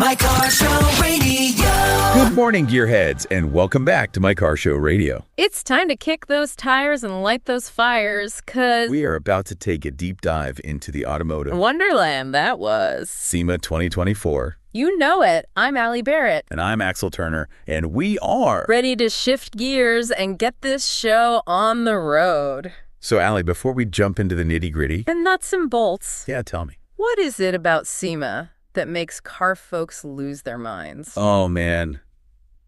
My Car Show Radio. Good morning, gearheads, and welcome back to My Car Show Radio. It's time to kick those tires and light those fires, cause We are about to take a deep dive into the automotive Wonderland that was. SEMA 2024. You know it. I'm Allie Barrett. And I'm Axel Turner, and we are Ready to shift gears and get this show on the road. So, Allie, before we jump into the nitty-gritty, The nuts and bolts. yeah, tell me. What is it about SEMA that makes car folks lose their minds? Oh, man.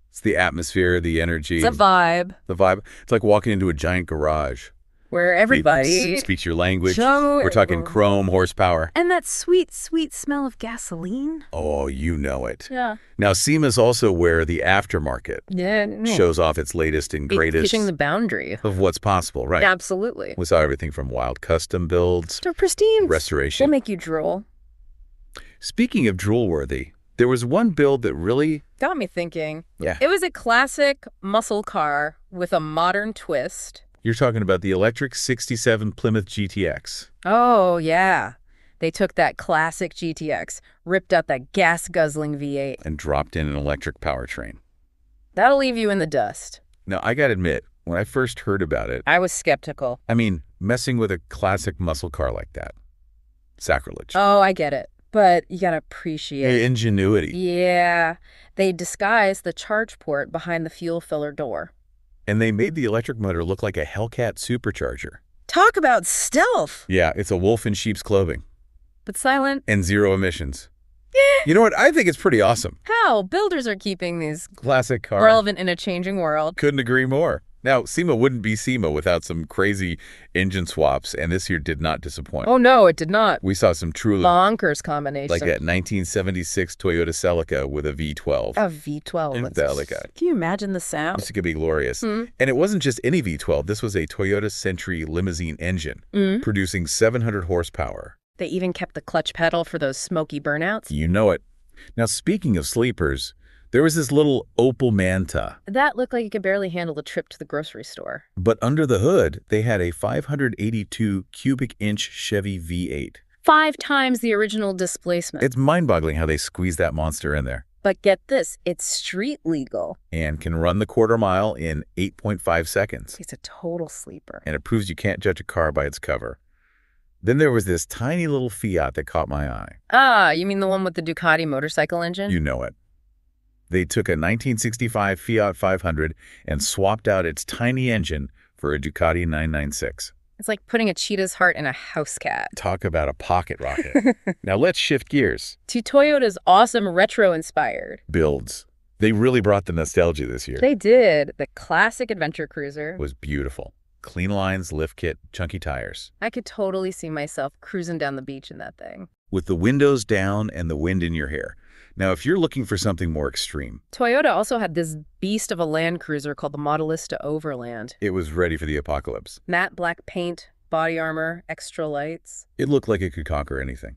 It's the atmosphere, the energy. It's a vibe The vibe. It's like walking into a giant garage. where everybody... Speaks your language. So- We're talking chrome, horsepower. And that sweet, sweet smell of gasoline. Oh, you know it. Yeah. Now, SEMA's also where the aftermarket Yeah. shows off its latest and It's greatest pushing the boundary. of what's possible, right? Absolutely. We saw everything from wild custom builds, So pristine. restoration. Will make you drool. Speaking of drool-worthy, there was one build that really... Got me thinking. Yeah. It was a classic muscle car with a modern twist. You're talking about the electric 67 Plymouth GTX. Oh, yeah. They took that classic GTX, ripped out that gas-guzzling V8. And dropped in an electric powertrain. That'll leave you in the dust. Now, I gotta admit, when I first heard about it, I was skeptical. I mean, messing with a classic muscle car like that. Sacrilege. Oh, I get it. But you gotta appreciate... Ingenuity. Yeah. They disguised the charge port behind the fuel filler door. And they made the electric motor look like a Hellcat supercharger. Talk about stealth! Yeah, it's a wolf in sheep's clothing. But silent. And zero emissions. You know what? I think it's pretty awesome. How? Builders are keeping these Classic car. relevant in a changing world. Couldn't agree more. Now, SEMA wouldn't be SEMA without some crazy engine swaps, and this year did not disappoint. Oh, no, it did not. We saw some truly, Bonkers combination. like that 1976 Toyota Celica with a V12. A V12. Celica. Can you imagine the sound? This could be glorious. Mm. And it wasn't just any V12. This was a Toyota Century limousine engine, producing 700 horsepower. They even kept the clutch pedal for those smoky burnouts. You know it. Now, speaking of sleepers, there was this little Opel Manta. That looked like it could barely handle a trip to the grocery store. But under the hood, they had a 582 cubic inch Chevy V8. 5 times the original displacement. It's mind-boggling how they squeezed that monster in there. But get this, it's street legal. And can run the quarter mile in 8.5 seconds. It's a total sleeper. And it proves you can't judge a car by its cover. Then there was this tiny little Fiat that caught my eye. Ah, you mean the one with the Ducati motorcycle engine? You know it. They took a 1965 Fiat 500 and swapped out its tiny engine for a Ducati 996. It's like putting a cheetah's heart in a house cat. Talk about a pocket rocket. Now let's shift gears. To Toyota's awesome retro-inspired. Builds. They really brought the nostalgia this year. They did. The classic adventure cruiser. It was beautiful. Clean lines, lift kit, chunky tires. I could totally see myself cruising down the beach in that thing. With the windows down and the wind in your hair. Now, if you're looking for something more extreme, Toyota also had this beast of a Land Cruiser called the Modelista Overland. it was ready for the apocalypse. Matte black paint, body armor, extra lights. It looked like it could conquer anything.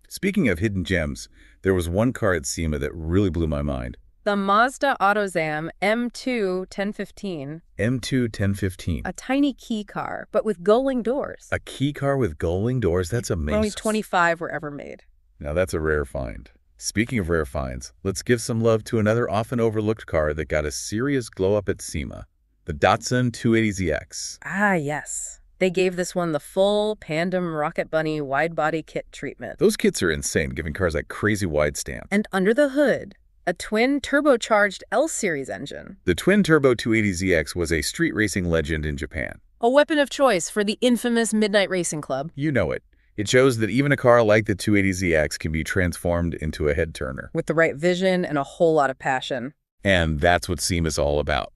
Speaking of hidden gems, there was one car at SEMA that really blew my mind. The Mazda AutoZam M2 1015. M2 1015. A tiny key car, but with gullwing doors. A key car with gullwing doors? That's amazing. Only 25 were ever made. Now that's a rare find. Speaking of rare finds, let's give some love to another often overlooked car that got a serious glow up at SEMA. The Datsun 280ZX. Ah, yes. They gave this one the full Pandem Rocket Bunny wide-body kit treatment. Those kits are insane, giving cars that crazy wide stance. And under the hood, a twin turbocharged L-Series engine. The twin-turbo 280ZX was a street racing legend in Japan. A weapon of choice for the infamous Midnight Racing Club. You know it. It shows that even a car like the 280ZX can be transformed into a head-turner. With the right vision and a whole lot of passion. And that's what SEMA's all about.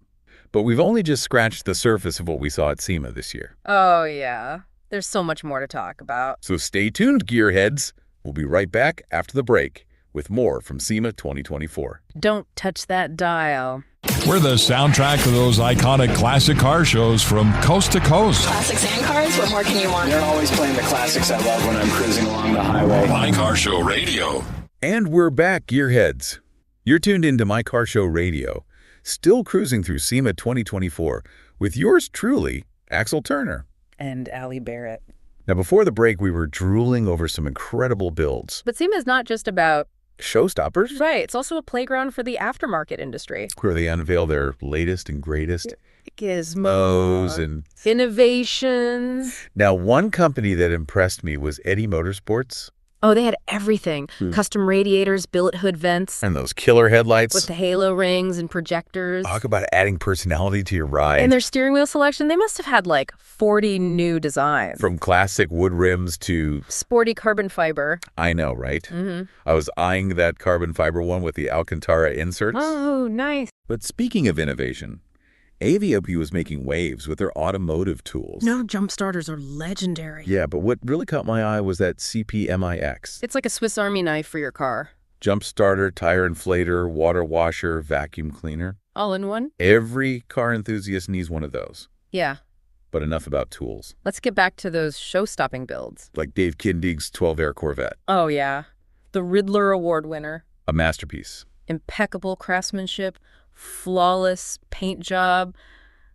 But we've only just scratched the surface of what we saw at SEMA this year. Oh, yeah. There's so much more to talk about. So stay tuned, gearheads. We'll be right back after the break with more from SEMA 2024. Don't touch that dial. We're the soundtrack to those iconic classic car shows from coast to coast. Classics and cars, what more can you want? They're always playing the classics I love when I'm cruising along the highway. My Car Show Radio. And we're back, gearheads. You're tuned into My Car Show Radio, still cruising through SEMA 2024 with yours truly, Axel Turner. And Allie Barrett. Now, before the break, we were drooling over some incredible builds. But SEMA is not just about Showstoppers? Right. It's also a playground for the aftermarket industry. Where they unveil their latest and greatest Gizmos and... innovations. Now, one company that impressed me was Eddie Motorsports. Oh, they had everything. Custom radiators, billet hood vents. And those killer headlights. With the halo rings and projectors. Talk about adding personality to your ride. And their steering wheel selection, they must have had like 40 new designs. From classic wood rims to... sporty carbon fiber. I know, right? I was eyeing that carbon fiber one with the Alcantara inserts. Oh, nice. But speaking of innovation, AVAPOW was making waves with their automotive tools. No, jump starters are legendary. Yeah, but what really caught my eye was that CPMIX. It's like a Swiss Army knife for your car. Jump starter, tire inflator, water washer, vacuum cleaner. All in one? Every car enthusiast needs one of those. Yeah. But enough about tools. Let's get back to those show-stopping builds. Like Dave Kindig's 12-Air Corvette. Oh, yeah. The Riddler Award winner. A masterpiece. Impeccable craftsmanship, flawless paint job,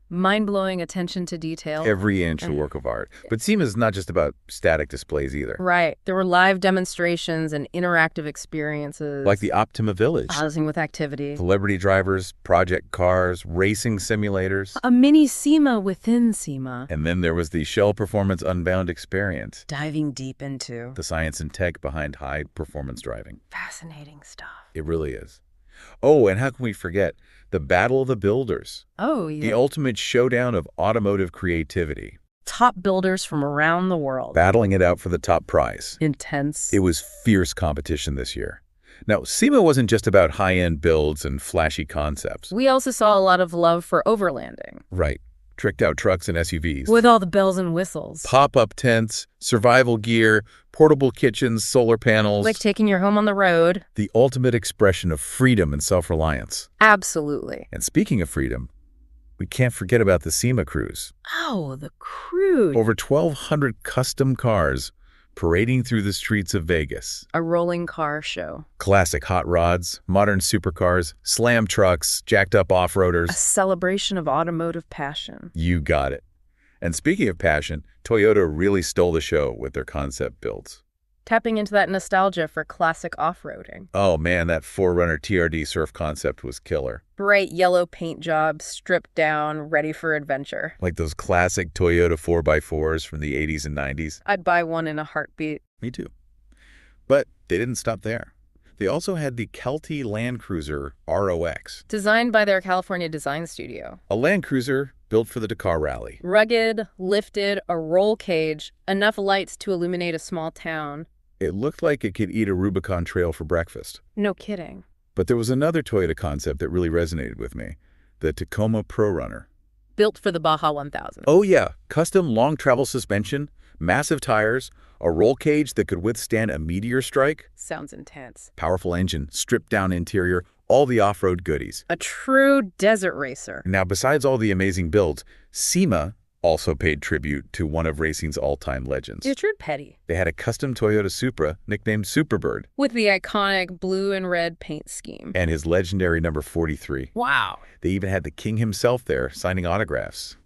mind-blowing attention to detail. Every inch a work of art. But SEMA is not just about static displays either. Right. There were live demonstrations and interactive experiences. Like the Optima Village. Housing with activity. Celebrity drivers, project cars, racing simulators. A mini SEMA within SEMA. And then there was the Shell Performance Unbound experience. Diving deep into. The science and tech behind high-performance driving. Fascinating stuff. It really is. Oh, and how can we forget the Battle of the Builders? Oh, yeah. The ultimate showdown of automotive creativity. Top builders from around the world. Battling it out for the top prize. Intense. It was fierce competition this year. Now, SEMA wasn't just about high-end builds and flashy concepts. We also saw a lot of love for overlanding. Right. Tricked-out trucks and SUVs. With all the bells and whistles. Pop-up tents, survival gear, portable kitchens, solar panels. Like taking your home on the road. The ultimate expression of freedom and self-reliance. Absolutely. And speaking of freedom, we can't forget about the SEMA cruise. Oh, the cruise. Over 1,200 custom cars parading through the streets of Vegas. A rolling car show. Classic hot rods, modern supercars, slam trucks, jacked-up off-roaders. A celebration of automotive passion. You got it. And speaking of passion, Toyota really stole the show with their concept builds. Tapping into that nostalgia for classic off-roading. Oh man, that 4Runner TRD surf concept was killer. Bright yellow paint job, stripped down, ready for adventure. Like those classic Toyota 4x4s from the 80s and 90s. I'd buy one in a heartbeat. Me too. But they didn't stop there. They also had the Kelty Land Cruiser ROX. Designed by their California design studio. A Land Cruiser built for the Dakar Rally. Rugged, lifted, a roll cage, enough lights to illuminate a small town. It looked like it could eat a Rubicon Trail for breakfast. No kidding. But there was another Toyota concept that really resonated with me. The Tacoma Pro Runner. Built for the Baja 1000. Oh yeah, custom long travel suspension, massive tires, a roll cage that could withstand a meteor strike. Sounds intense. Powerful engine, stripped down interior, all the off-road goodies. A true desert racer. Now, besides all the amazing builds, SEMA also paid tribute to one of racing's all-time legends. Richard Petty. They had a custom Toyota Supra nicknamed Superbird. With the iconic blue and red paint scheme. And his legendary number 43. Wow. They even had the king himself there signing autographs.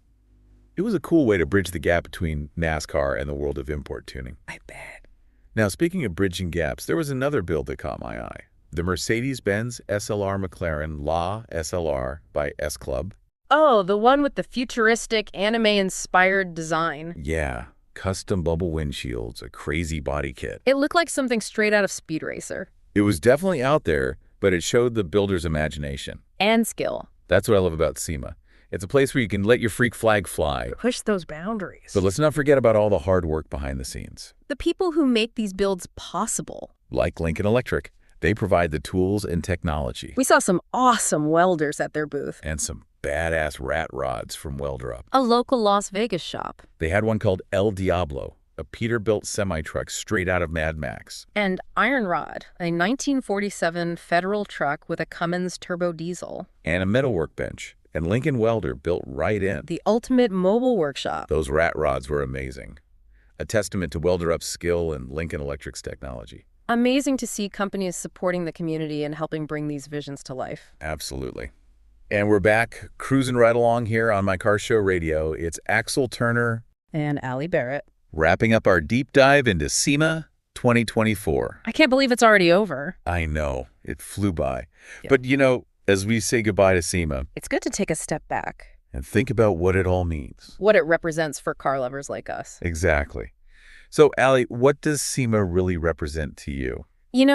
It was a cool way to bridge the gap between NASCAR and the world of import tuning. I bet. Now, speaking of bridging gaps, there was another build that caught my eye. The Mercedes-Benz SLR McLaren La SLR by S-Club. Oh, the one with the futuristic, anime-inspired design. Yeah, custom bubble windshields, a crazy body kit. It looked like something straight out of Speed Racer. It was definitely out there, but it showed the builder's imagination. And skill. That's what I love about SEMA. It's a place where you can let your freak flag fly. Push those boundaries. But let's not forget about all the hard work behind the scenes. The people who make these builds possible. Like Lincoln Electric. They provide the tools and technology. We saw some awesome welders at their booth. And some badass rat rods from Welder Up. A local Las Vegas shop. They had one called El Diablo, a Peterbilt semi-truck straight out of Mad Max. And Iron Rod, a 1947 Federal truck with a Cummins turbo diesel. And a metal workbench. And Lincoln Welder built right in. The ultimate mobile workshop. Those rat rods were amazing. A testament to Welder Up's skill and Lincoln Electric's technology. Amazing to see companies supporting the community and helping bring these visions to life. Absolutely. And we're back, cruising right along here on My Car Show Radio. It's Axel Turner And Allie Barrett. wrapping up our deep dive into SEMA 2024. I can't believe it's already over. I know. It flew by. Yeah. But, as we say goodbye to SEMA It's good to take a step back. and think about what it all means. What it represents for car lovers like us. Exactly. So, Allie, what does SEMA really represent to you?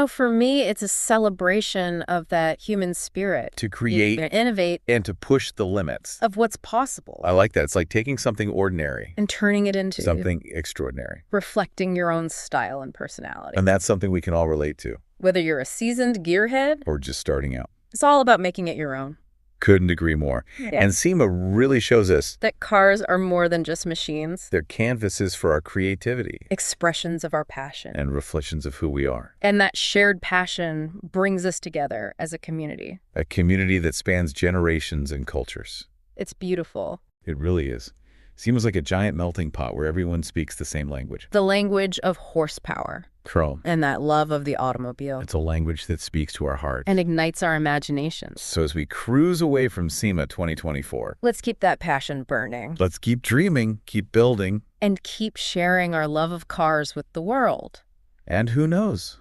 For me, it's a celebration of that human spirit. To create Innovate and to push the limits. of what's possible. I like that. It's like taking something ordinary, And turning it into something extraordinary. reflecting your own style and personality. And that's something we can all relate to, Whether you're a seasoned gearhead, or just starting out. it's all about making it your own. Couldn't agree more. Yeah. And SEMA really shows us That cars are more than just machines. they're canvases for our creativity Expressions of our passion. and reflections of who we are. And that shared passion brings us together as a community. A community that spans generations and cultures. It's beautiful. It really is. SEMA's like a giant melting pot where everyone speaks the same language. The language of horsepower Chrome. and that love of the automobile. It's a language that speaks to our heart. And ignites our imaginations. So as we cruise away from SEMA 2024, Let's keep that passion burning. let's keep dreaming, keep building, And keep sharing our love of cars with the world. and who knows?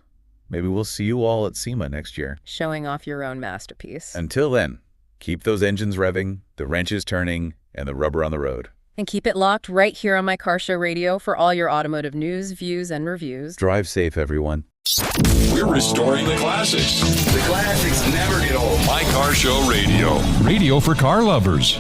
Maybe we'll see you all at SEMA next year. Showing off your own masterpiece. Until then, keep those engines revving, the wrenches turning, and the rubber on the road. And keep it locked right here on My Car Show Radio for all your automotive news, views, and reviews. Drive safe, everyone. We're restoring the classics. The classics never get old. My Car Show Radio. Radio for car lovers.